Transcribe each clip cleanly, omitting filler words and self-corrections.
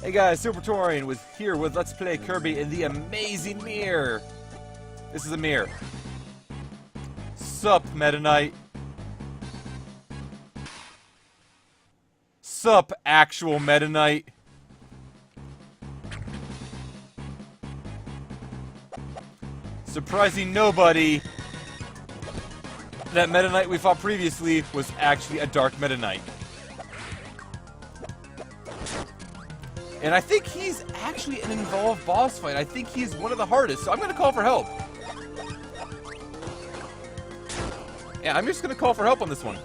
Hey guys, Supertorian was here with Let's Play Kirby in the amazing mirror. This is a mirror. Sup, Meta Knight. Sup, actual Meta Knight. Surprising nobody, that Meta Knight we fought previously was actually a Dark Meta Knight. And I think he's actually an involved boss fight. I think he's one of the hardest, so I'm gonna call for help. Yeah, I'm just gonna call for help on this one.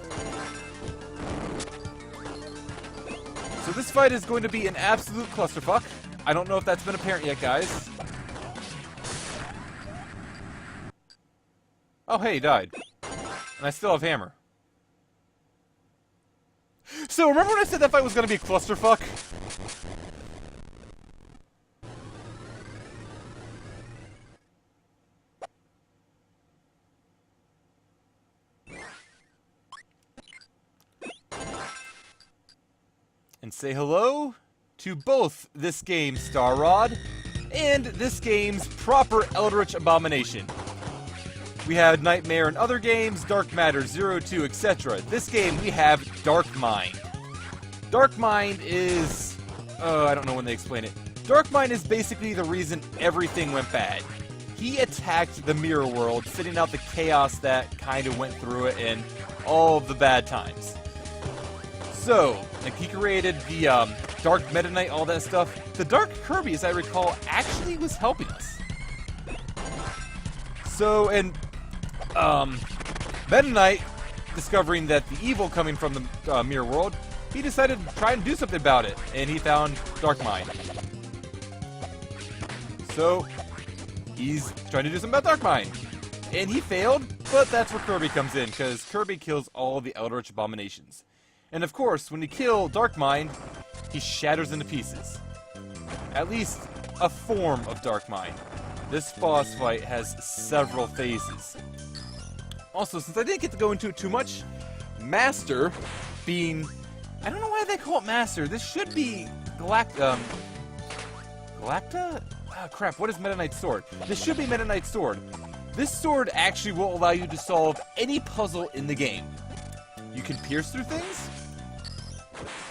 So this fight is going to be an absolute clusterfuck. I don't know if that's been apparent yet, guys. Oh, hey, he died. And I still have hammer. So, remember when I said that fight was gonna be a clusterfuck? And say hello to both this game's Star Rod and this game's proper Eldritch Abomination. We had Nightmare in other games, Dark Matter, 02, etc. This game we have Dark Mind. Dark Mind is... I don't know when they explain it. Dark Mind is basically the reason everything went bad. He attacked the mirror world, sitting out the chaos that kind of went through it and all of the bad times. So, like, he created the Dark Meta Knight, all that stuff. The Dark Kirby, as I recall, actually was helping us. So, and Meta Knight, discovering that the evil coming from the mirror world, he decided to try and do something about it, and he found Dark Mind. So, he's trying to do something about Dark Mind. And he failed, but that's where Kirby comes in, because Kirby kills all the Eldritch Abominations. And of course, when you kill Dark Mind, he shatters into pieces. At least a form of Dark Mind. This boss fight has several phases. Also, since I didn't get to go into it too much, Master being... I don't know why they call it Master. This should be Galacta? Ah, crap, what is Meta Knight's sword? This should be Meta Knight's sword. This sword actually will allow you to solve any puzzle in the game. You can pierce through things,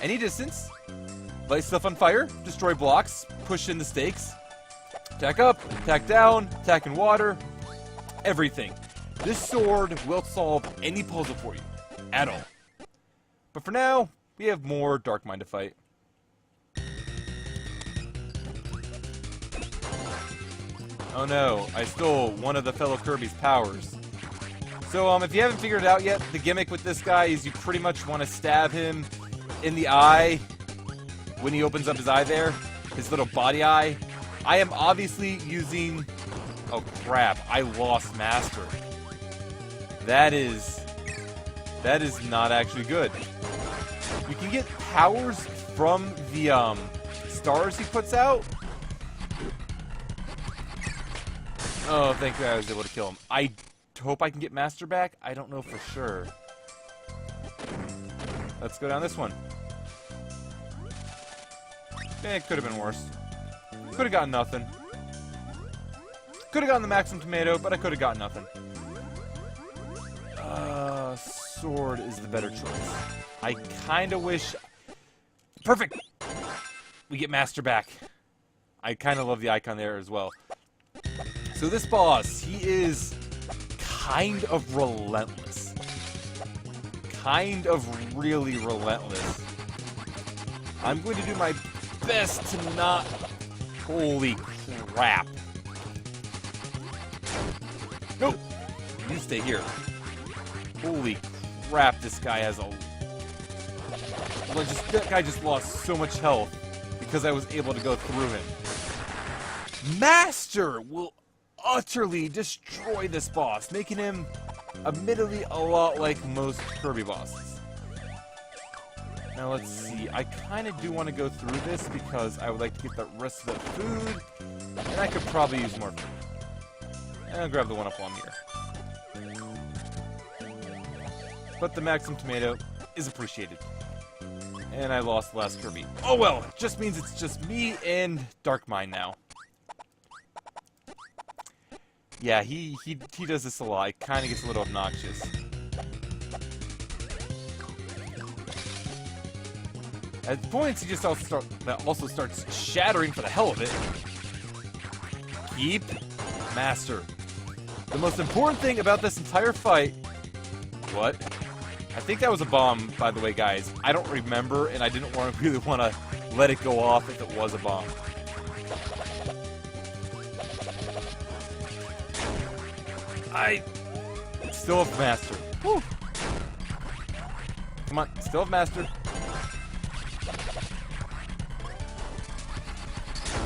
any distance, light stuff on fire, destroy blocks, push in the stakes, attack up, attack down, attack in water, everything. This sword will solve any puzzle for you, at all. But for now, we have more Dark Mind to fight. Oh no, I stole one of the fellow Kirby's powers. So, if you haven't figured it out yet, the gimmick with this guy is you pretty much want to stab him in the eye when he opens up his eye there, his little body eye. I am obviously using... Oh crap, I lost Master. That is not actually good. You can get powers from the stars he puts out. Oh, thank God I was able to kill him. I hope I can get Master back. I don't know for sure. Let's go down this one. It could have been worse. Could have gotten nothing. Could have gotten the maximum tomato, but I could have gotten nothing. Sword is the better choice. I kind of wish... Perfect! We get Master back. I kind of love the icon there as well. So this boss, he is kind of relentless. Kind of really relentless. I'm going to do my best to not... Holy crap. Nope! You stay here. Holy crap, this guy has a... That guy just lost so much health because I was able to go through him. Master will utterly destroy this boss, making him admittedly a lot like most Kirby bosses. Now let's see, I kind of do want to go through this because I would like to get the rest of the food, and I could probably use more food. And I'll grab the one up while I'm here. But the maximum tomato is appreciated. And I lost the last Kirby. Oh well, it just means it's just me and Darkmine now. Yeah, he does this a lot. It kind of gets a little obnoxious. At points, he just also starts shattering for the hell of it. Keep Master. The most important thing about this entire fight... What? I think that was a bomb, by the way, guys. I don't remember, and I didn't really want to let it go off if it was a bomb. I still have Master. Woo. Come on, still have Master.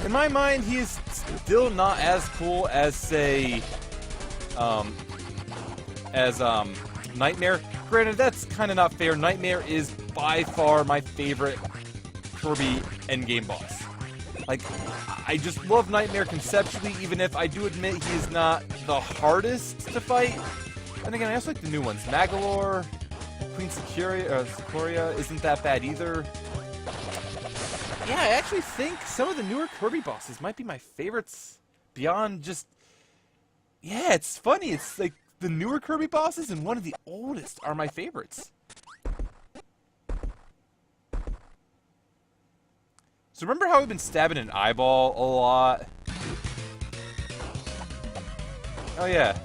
In my mind, he is still not as cool as, say, Nightmare. Granted, that's kind of not fair. Nightmare is by far my favorite Kirby endgame boss. Like, I just love Nightmare conceptually, even if I do admit he is not the hardest to fight. And again, I also like the new ones. Magalore, Queen Secoria isn't that bad either. Yeah, I actually think some of the newer Kirby bosses might be my favorites beyond just... Yeah, it's funny. It's like the newer Kirby bosses and one of the oldest are my favorites. So remember how we've been stabbing an eyeball a lot? Oh yeah.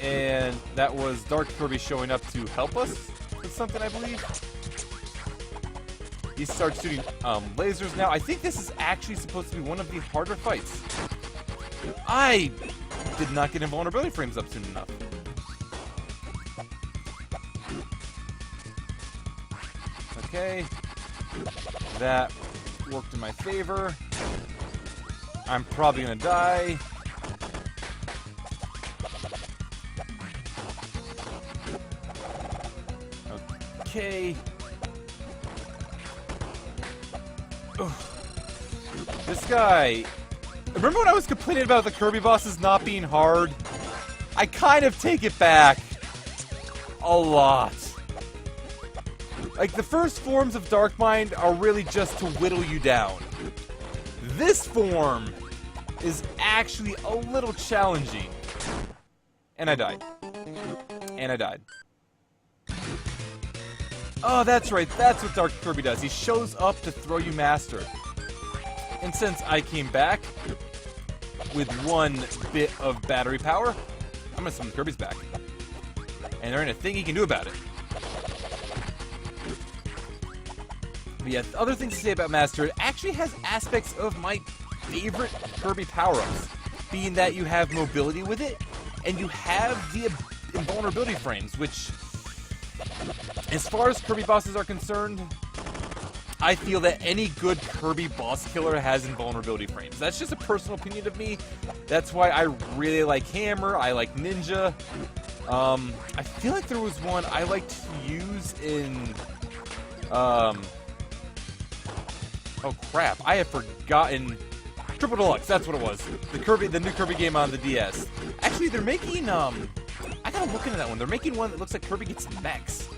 And that was Dark Kirby showing up to help us with something, I believe. He starts shooting lasers now. I think this is actually supposed to be one of the harder fights. I did not get invulnerability frames up soon enough. Okay. That worked in my favor. I'm probably gonna die. Okay. Ugh. This guy... Remember when I was complaining about the Kirby bosses not being hard? I kind of take it back. A lot. Like, the first forms of Darkmind are really just to whittle you down. This form is actually a little challenging. And I died. And I died. Oh, that's right. That's what Dark Kirby does. He shows up to throw you Master. And since I came back with one bit of battery power, I'm going to summon the Kirby's back. And there ain't a thing he can do about it. But yeah, other things to say about Master, it actually has aspects of my favorite Kirby power-ups. Being that you have mobility with it, and you have the invulnerability frames, which... As far as Kirby bosses are concerned, I feel that any good Kirby boss killer has invulnerability frames. That's just a personal opinion of me. That's why I really like Hammer, I like Ninja. I feel like there was one I liked to use in... Oh crap, I have forgotten... Triple Deluxe, that's what it was. The new Kirby game on the DS. Actually, they're making, I gotta look into that one. They're making one that looks like Kirby gets mechs.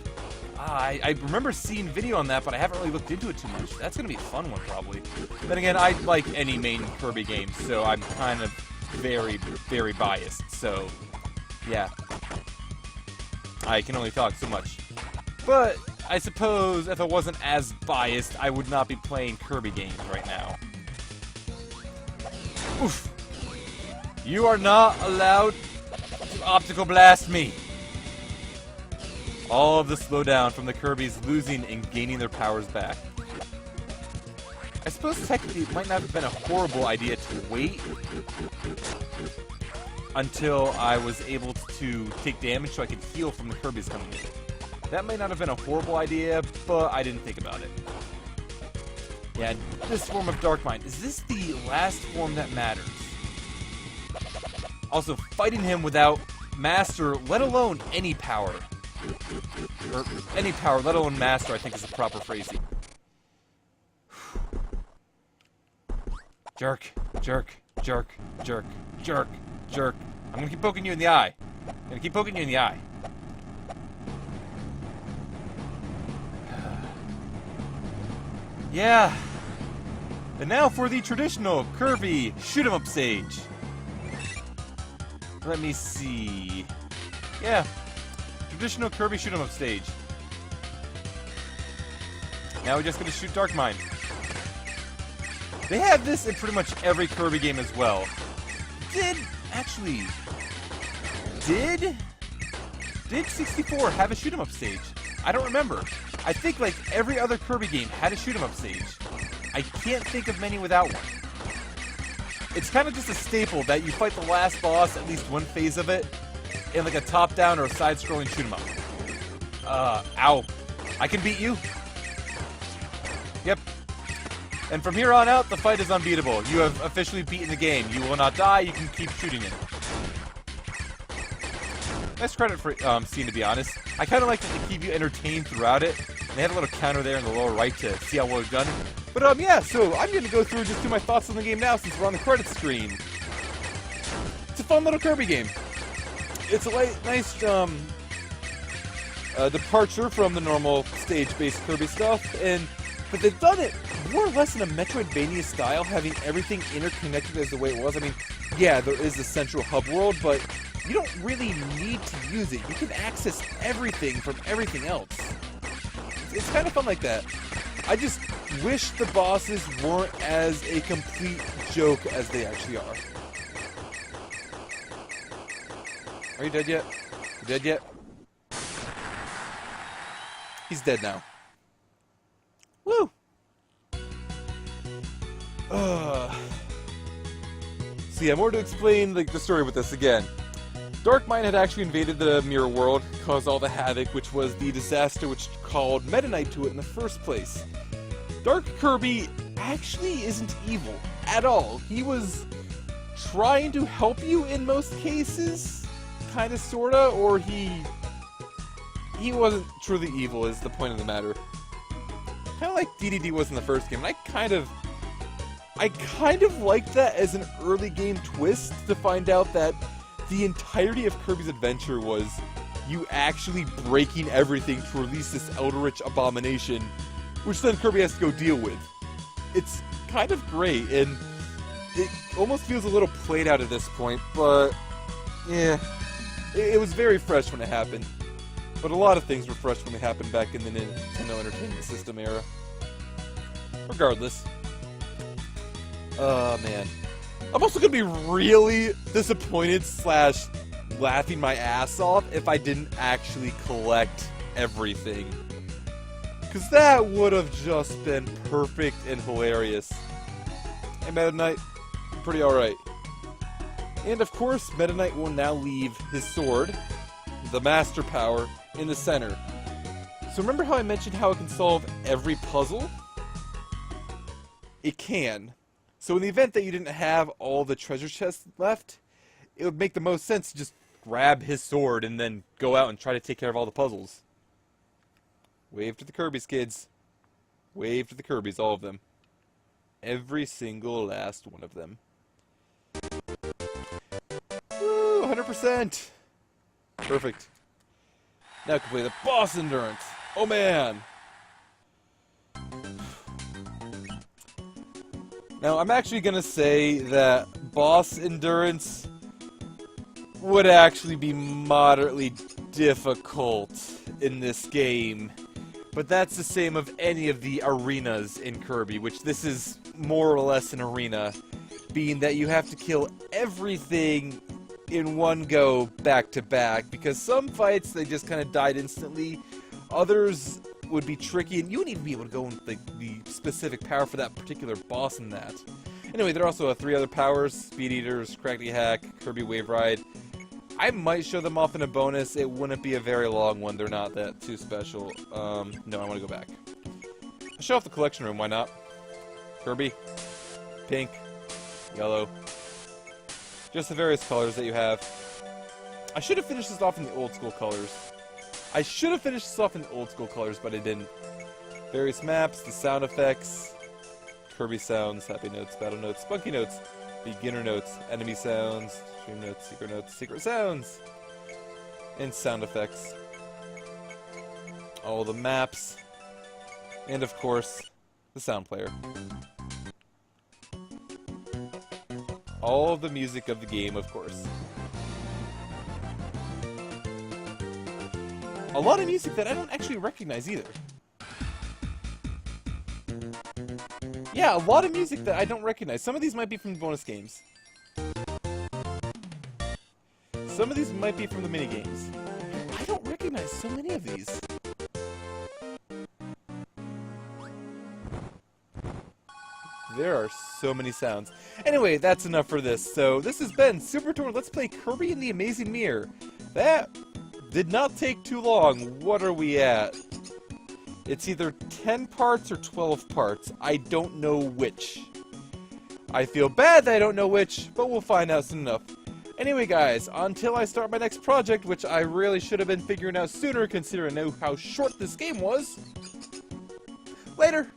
I remember seeing video on that, but I haven't really looked into it too much. That's going to be a fun one, probably. Then again, I like any main Kirby game, so I'm kind of very, very biased. So, yeah. I can only talk so much. But, I suppose if I wasn't as biased, I would not be playing Kirby games right now. Oof. You are not allowed to optical blast me. All of the slowdown from the Kirbys losing and gaining their powers back. I suppose technically it might not have been a horrible idea to wait until I was able to take damage so I could heal from the Kirbys coming in. That might not have been a horrible idea, but I didn't think about it. Yeah, this form of Darkmind. Is this the last form that matters? Also, fighting him without Master, let alone any power. Or any power, let alone Master, I think is the proper phrasing. Jerk, jerk, jerk, jerk, jerk, jerk. I'm gonna keep poking you in the eye. I'm gonna keep poking you in the eye. Yeah. And now for the traditional Kirby shoot 'em up stage. Let me see. Yeah. Traditional Kirby shoot 'em up stage. Now we're just gonna shoot Dark Mine. They have this in pretty much every Kirby game as well. Did 64 have a shoot 'em up stage? I don't remember. I think like every other Kirby game had a shoot 'em up stage. I can't think of many without one. It's kind of just a staple that you fight the last boss, at least one phase of it, in like a top-down or a side-scrolling shoot 'em up. Ow. I can beat you. Yep. And from here on out, the fight is unbeatable. You have officially beaten the game. You will not die, you can keep shooting it. Nice credit for scene, to be honest. I kind of like that they keep you entertained throughout it. And they had a little counter there in the lower right to see how well we've done. But yeah, so I'm going to go through and just do my thoughts on the game now since we're on the credits screen. It's a fun little Kirby game. It's a nice departure from the normal stage-based Kirby stuff, but they've done it more or less in a Metroidvania style, having everything interconnected as the way it was. I mean, yeah, there is the central hub world, but you don't really need to use it. You can access everything from everything else. It's kind of fun like that. I just wish the bosses weren't as a complete joke as they actually are. Are you dead yet? You dead yet? He's dead now. Woo! So yeah, more to explain the story with this again. Dark Mine had actually invaded the Mirror World, caused all the havoc, which was the disaster which called Meta Knight to it in the first place. Dark Kirby actually isn't evil at all. He was trying to help you in most cases, kinda sorta, or he wasn't truly evil is the point of the matter. Kinda like DDD was in the first game, and I kind of liked that as an early game twist to find out that the entirety of Kirby's adventure was you actually breaking everything to release this Eldritch abomination, which then Kirby has to go deal with. It's kind of great, and it almost feels a little played out at this point, but yeah, it was very fresh when it happened. But a lot of things were fresh when they happened back in the Nintendo Entertainment System era. Regardless. Man. I'm also gonna be really disappointed / laughing my ass off if I didn't actually collect everything. Because that would have just been perfect and hilarious. Hey, Meta Knight. Pretty alright. And of course, Meta Knight will now leave his sword, the Master Power, in the center. So remember how I mentioned how it can solve every puzzle? It can. So in the event that you didn't have all the treasure chests left, it would make the most sense to just grab his sword and then go out and try to take care of all the puzzles. Wave to the Kirby's, kids. Wave to the Kirby's, all of them. Every single last one of them. Woo, 100%! Perfect. Now complete the boss endurance. Oh man! Now, I'm actually gonna say that boss endurance would actually be moderately difficult in this game. But that's the same of any of the arenas in Kirby, which this is more or less an arena, being that you have to kill everything in one go back to back, because some fights they just kind of died instantly, others would be tricky, and you wouldn't even be able to go with the specific power for that particular boss in that. Anyway, there are also 3 other powers: Speed Eaters, Crackety Hack, Kirby Wave Ride. I might show them off in a bonus. It wouldn't be a very long one. They're not that too special. No, I want to go back. I'll show off the collection room. Why not? Kirby, pink, yellow. Just the various colors that you have. I should have finished this off in the old school colors. But I didn't. Various maps, the sound effects, Kirby sounds, happy notes, battle notes, spunky notes, beginner notes, enemy sounds, stream notes, secret sounds, and sound effects. All the maps, and of course, the sound player. All of the music of the game, of course. A lot of music that I don't actually recognize either. Yeah, a lot of music that I don't recognize. Some of these might be from bonus games. Some of these might be from the minigames. I don't recognize so many of these. There are so many sounds. Anyway, that's enough for this. So this has been Super Tour. Let's play Kirby and the Amazing Mirror. That did not take too long. What are we at? It's either 10 parts or 12 parts. I don't know which. I feel bad that I don't know which, but we'll find out soon enough. Anyway, guys, until I start my next project, which I really should have been figuring out sooner considering I know how short this game was. Later!